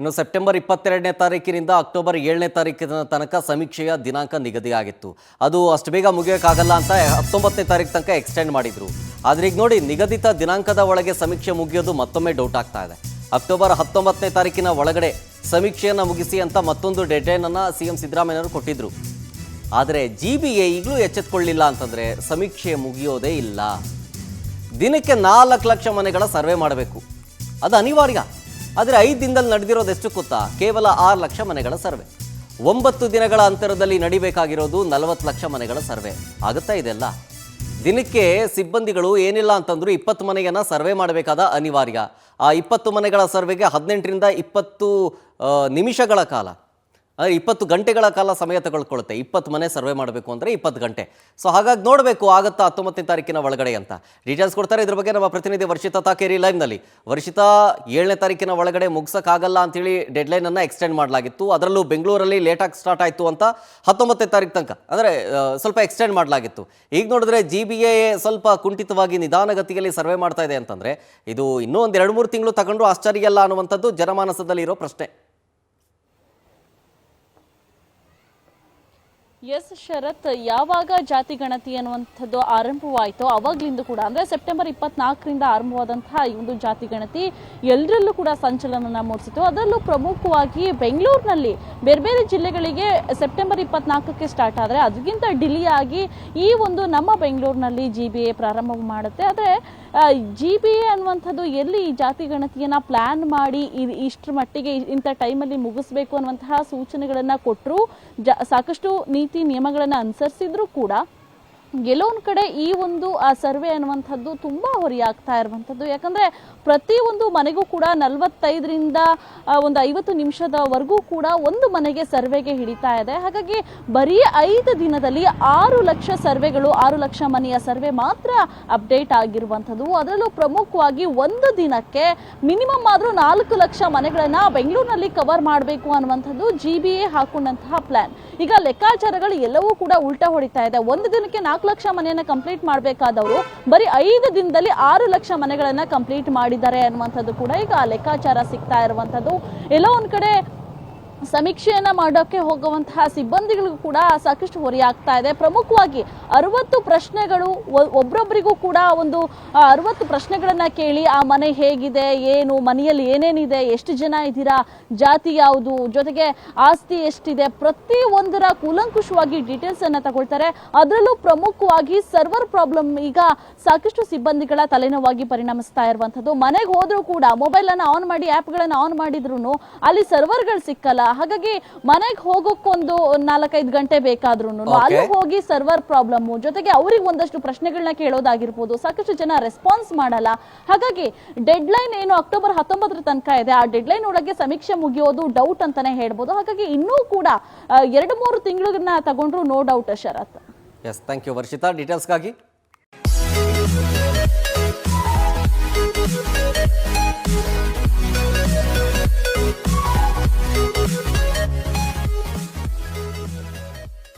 ಇನ್ನು ಸೆಪ್ಟೆಂಬರ್ 22ನೇ ತಾರೀಕಿನಿಂದ ಅಕ್ಟೋಬರ್ 7ನೇ ತಾರೀಕಿನ ತನಕ ಸಮೀಕ್ಷೆಯ ದಿನಾಂಕ ನಿಗದಿಯಾಗಿತ್ತು. ಅದು ಅಷ್ಟು ಬೇಗ ಮುಗಿಯೋಕ್ಕಾಗಲ್ಲ ಅಂತ 19ನೇ ತಾರೀಕು ತನಕ ಎಕ್ಸ್ಟೆಂಡ್ ಮಾಡಿದ್ರು. ಆದರೆ ಈಗ ನೋಡಿ, ನಿಗದಿತ ದಿನಾಂಕದ ಒಳಗೆ ಸಮೀಕ್ಷೆ ಮುಗಿಯೋದು ಮತ್ತೊಮ್ಮೆ ಡೌಟ್ ಆಗ್ತಾ ಇದೆ. ಅಕ್ಟೋಬರ್ 19ನೇ ತಾರೀಕಿನ ಒಳಗಡೆ ಸಮೀಕ್ಷೆಯನ್ನು ಮುಗಿಸಿ ಅಂತ ಮತ್ತೊಂದು ಡೆಡ್ಲೈನನ್ನು ಸಿಎಂ ಸಿದ್ದರಾಮಯ್ಯನವರು ಕೊಟ್ಟಿದ್ರು. ಆದರೆ GBA ಈಗಲೂ ಎಚ್ಚೆತ್ತುಕೊಳ್ಳಿಲ್ಲ ಅಂತಂದರೆ ಸಮೀಕ್ಷೆ ಮುಗಿಯೋದೇ ಇಲ್ಲ. ದಿನಕ್ಕೆ 4 ಲಕ್ಷ ಮನೆಗಳ ಸರ್ವೆ ಮಾಡಬೇಕು, ಅದು ಅನಿವಾರ್ಯ. ಆದರೆ 5 ದಿನದಲ್ಲಿ ನಡೆದಿರೋದು ಎಷ್ಟು ಗೊತ್ತಾ? ಕೇವಲ 6 ಲಕ್ಷ ಮನೆಗಳ ಸರ್ವೆ. 9 ದಿನಗಳ ಅಂತರದಲ್ಲಿ ನಡಿಬೇಕಾಗಿರೋದು 40 ಲಕ್ಷ ಮನೆಗಳ ಸರ್ವೆ. ಆಗುತ್ತಾ ಇದೆಲ್ಲ? ದಿನಕ್ಕೆ ಸಿಬ್ಬಂದಿಗಳು ಏನಿಲ್ಲ ಅಂತಂದ್ರು 20 ಮನೆಯನ್ನು ಸರ್ವೆ ಮಾಡಬೇಕಾದ ಅನಿವಾರ್ಯ. ಆ 20 ಮನೆಗಳ ಸರ್ವೆಗೆ 18ರಿಂದ 20 ನಿಮಿಷಗಳ ಕಾಲ, 20 ಗಂಟೆಗಳ ಕಾಲ ಸಮಯ ತಗೊಳ್ಕೊಳ್ಳುತ್ತೆ. 20 ಮನೆ ಸರ್ವೆ ಮಾಡಬೇಕು ಅಂದರೆ 20 ಗಂಟೆ. ಸೊ ಹಾಗಾಗಿ ನೋಡಬೇಕು ಆಗುತ್ತಾ 19ನೇ ತಾರೀಕಿನ ಒಳಗಡೆ ಅಂತ. ಡೀಟೇಲ್ಸ್ ಕೊಡ್ತಾರೆ ಇದ್ರ ಬಗ್ಗೆ ನಮ್ಮ ಪ್ರತಿನಿಧಿ ವರ್ಷಿತಾ ತಾಕೇರಿ ಲೈವ್ನಲ್ಲಿ. ವರ್ಷಿತಾ, 7ನೇ ತಾರೀಕಿನ ಒಳಗಡೆ ಮುಗಿಸೋಕ್ಕಾಗಲ್ಲ ಅಂತೇಳಿ ಡೆಡ್ಲೈನನ್ನು ಎಕ್ಸ್ಟೆಂಡ್ ಮಾಡಲಾಗಿತ್ತು. ಅದರಲ್ಲೂ ಬೆಂಗಳೂರಲ್ಲಿ ಲೇಟಾಗಿ ಸ್ಟಾರ್ಟ್ ಆಯಿತು ಅಂತ 19ನೇ ತಾರೀಕು ತನಕ ಅಂದರೆ ಸ್ವಲ್ಪ ಎಕ್ಸ್ಟೆಂಡ್ ಮಾಡಲಾಗಿತ್ತು. ಈಗ ನೋಡಿದ್ರೆ GBA ಸ್ವಲ್ಪ ಕುಂಠಿತವಾಗಿ ನಿಧಾನಗತಿಯಲ್ಲಿ ಸರ್ವೆ ಮಾಡ್ತಾ ಇದೆ ಅಂತಂದರೆ ಇದು ಇನ್ನೂ ಒಂದು 2-3 ತಿಂಗಳು ತಗೊಂಡ್ರು ಆಶ್ಚರ್ಯ ಅಲ್ಲ ಅನ್ನುವಂಥದ್ದು ಜನಮಾನಸದಲ್ಲಿ ಇರೋ ಪ್ರಶ್ನೆ. ಎಸ್ ಶರತ್, ಯಾವಾಗ ಜಾತಿ ಗಣತಿ ಅನ್ನುವಂಥದ್ದು ಆರಂಭವಾಯಿತು ಅವಾಗ್ಲಿಂದ ಕೂಡ ಅಂದರೆ ಸೆಪ್ಟೆಂಬರ್ 24ರಿಂದ ಆರಂಭವಾದಂತಹ ಈ ಒಂದು ಜಾತಿ ಗಣತಿ ಎಲ್ಲರಲ್ಲೂ ಕೂಡ ಸಂಚಲನ ಮೂಡಿಸಿತು. ಅದರಲ್ಲೂ ಪ್ರಮುಖವಾಗಿ ಬೆಂಗಳೂರಿನಲ್ಲಿ ಬೇರೆ ಬೇರೆ ಜಿಲ್ಲೆಗಳಿಗೆ ಸೆಪ್ಟೆಂಬರ್ 24ಕ್ಕೆ ಸ್ಟಾರ್ಟ್ ಆದರೆ ಅದಕ್ಕಿಂತ ಡಿಲೇ ಆಗಿ ಈ ಒಂದು ನಮ್ಮ ಬೆಂಗಳೂರಿನಲ್ಲಿ GBA ಪ್ರಾರಂಭ ಮಾಡುತ್ತೆ. ಆದರೆ GBA ಅನ್ನುವಂಥದ್ದು ಎಲ್ಲಿ ಈ ಜಾತಿ ಗಣತಿಯನ್ನು ಪ್ಲ್ಯಾನ್ ಮಾಡಿ ಇಷ್ಟರ ಮಟ್ಟಿಗೆ ಇಂಥ ಟೈಮಲ್ಲಿ ಮುಗಿಸ್ಬೇಕು ಅನ್ನುವಂತಹ ಸೂಚನೆಗಳನ್ನು ಕೊಟ್ಟರು, ಸಾಕಷ್ಟು ನೀತಿ ನಿಯಮಗಳನ್ನು ಅನುಸರಿಸಿದ್ರು ಕೂಡ ಕೆಲವೊಂದು ಕಡೆ ಈ ಒಂದು ಸರ್ವೆ ಅನ್ನುವಂಥದ್ದು ತುಂಬ ಹೊರೆಯಾಗ್ತಾ ಇರುವಂಥದ್ದು. ಯಾಕಂದರೆ ಪ್ರತಿಯೊಂದು ಮನೆಗೂ ಕೂಡ 45ರಿಂದ ಒಂದು 50 ನಿಮಿಷದವರೆಗೂ ಕೂಡ ಒಂದು ಮನೆಗೆ ಸರ್ವೆಗೆ ಹಿಡಿತಾ ಇದೆ. ಹಾಗಾಗಿ ಬರೀ 5 ದಿನದಲ್ಲಿ 6 ಲಕ್ಷ ಸರ್ವೆಗಳು, 6 ಲಕ್ಷ ಮನೆಯ ಸರ್ವೆ ಮಾತ್ರ ಅಪ್ಡೇಟ್ ಆಗಿರುವಂಥದ್ದು. ಅದರಲ್ಲೂ ಪ್ರಮುಖವಾಗಿ ಒಂದು ದಿನಕ್ಕೆ ಮಿನಿಮಮ್ ಆದರೂ 4 ಲಕ್ಷ ಮನೆಗಳನ್ನು ಬೆಂಗಳೂರಿನಲ್ಲಿ ಕವರ್ ಮಾಡಬೇಕು ಅನ್ನುವಂಥದ್ದು GBA ಹಾಕೊಂಡಂತಹ ಪ್ಲಾನ್. ಈಗ ಲೆಕ್ಕಾಚಾರಗಳು ಎಲ್ಲವೂ ಕೂಡ ಉಲ್ಟಾ ಹೊಡಿತಾ ಇದೆ. ಒಂದು ದಿನಕ್ಕೆ 4 ಲಕ್ಷ ಮನೆಯನ್ನ ಕಂಪ್ಲೀಟ್ ಮಾಡಬೇಕಾದವರು ಬರೀ 5 ದಿನದಲ್ಲಿ 6 ಲಕ್ಷ ಮನೆಗಳನ್ನ ಕಂಪ್ಲೀಟ್ ಮಾಡಿದ್ದಾರೆ ಅನ್ನುವಂಥದ್ದು ಕೂಡ ಈಗ ಲೆಕ್ಕಾಚಾರ ಸಿಗ್ತಾ ಇರುವಂಥದ್ದು. ಎಲ್ಲೋ ಒಂದ್ ಕಡೆ ಸಮೀಕ್ಷೆಯನ್ನ ಮಾಡೋಕ್ಕೆ ಹೋಗುವಂತಹ ಸಿಬ್ಬಂದಿಗಳಿಗೂ ಕೂಡ ಸಾಕಷ್ಟು ಹೊರೆಯಾಗ್ತಾ ಇದೆ. ಪ್ರಮುಖವಾಗಿ 60 ಪ್ರಶ್ನೆಗಳು, ಒಬ್ಬೊಬ್ಬರಿಗೂ ಕೂಡ ಒಂದು 60 ಪ್ರಶ್ನೆಗಳನ್ನ ಕೇಳಿ ಆ ಮನೆ ಹೇಗಿದೆ, ಏನು ಮನೆಯಲ್ಲಿ ಏನೇನಿದೆ, ಎಷ್ಟು ಜನ ಇದ್ದೀರಾ, ಜಾತಿ ಯಾವುದು, ಜೊತೆಗೆ ಆಸ್ತಿ ಎಷ್ಟಿದೆ, ಪ್ರತಿ ಒಂದರ ಕೂಲಂಕುಷವಾಗಿ ಡೀಟೇಲ್ಸ್ ಅನ್ನ ತಗೊಳ್ತಾರೆ. ಅದರಲ್ಲೂ ಪ್ರಮುಖವಾಗಿ ಸರ್ವರ್ ಪ್ರಾಬ್ಲಮ್ ಈಗ ಸಾಕಷ್ಟು ಸಿಬ್ಬಂದಿಗಳ ತಲೆನೋವಾಗಿ ಪರಿಣಮಿಸ್ತಾ ಇರುವಂಥದ್ದು. ಮನೆಗೆ ಹೋದ್ರೂ ಕೂಡ ಮೊಬೈಲ್ ಅನ್ನ ಆನ್ ಮಾಡಿ ಆ್ಯಪ್ಗಳನ್ನು ಆನ್ ಮಾಡಿದ್ರು ಅಲ್ಲಿ ಸರ್ವರ್ಗಳು ಸಿಕ್ಕಲ್ಲ. ಹಾಗಾಗಿ ಮನೆಗೆ ಹೋಗೋಕ್ಕೊಂದು 4-5 ಗಂಟೆ ಬೇಕಾದ್ರೂ ಅಲ್ಲಿ ಹೋಗಿ ಸರ್ವರ್ ಪ್ರಾಬ್ಲಮ್, ಜೊತೆಗೆ ಅವ್ರಿಗೆ ಒಂದಷ್ಟು ಪ್ರಶ್ನೆಗಳನ್ನ ಕೇಳೋದಾಗಿರ್ಬೋದು, ಸಾಕಷ್ಟು ಜನ ರೆಸ್ಪಾನ್ಸ್ ಮಾಡಲ್ಲ. ಹಾಗಾಗಿ ಡೆಡ್ಲೈನ್ ಏನು ಅಕ್ಟೋಬರ್ 19ರ ತನಕ ಇದೆ, ಆ ಡೆಡ್ಲೈನ್ ಒಳಗೆ ಸಮೀಕ್ಷೆ ಮುಗಿಯೋದು ಡೌಟ್ ಅಂತಾನೆ ಹೇಳ್ಬೋದು. ಹಾಗಾಗಿ ಇನ್ನೂ ಕೂಡ 2-3 ತಿಂಗಳನ್ನ ತಗೊಂಡ್ರು no doubt Sharath. Yes, thank you Varshitha ಡೀಟೇಲ್ಸ್ಗಾಗಿ.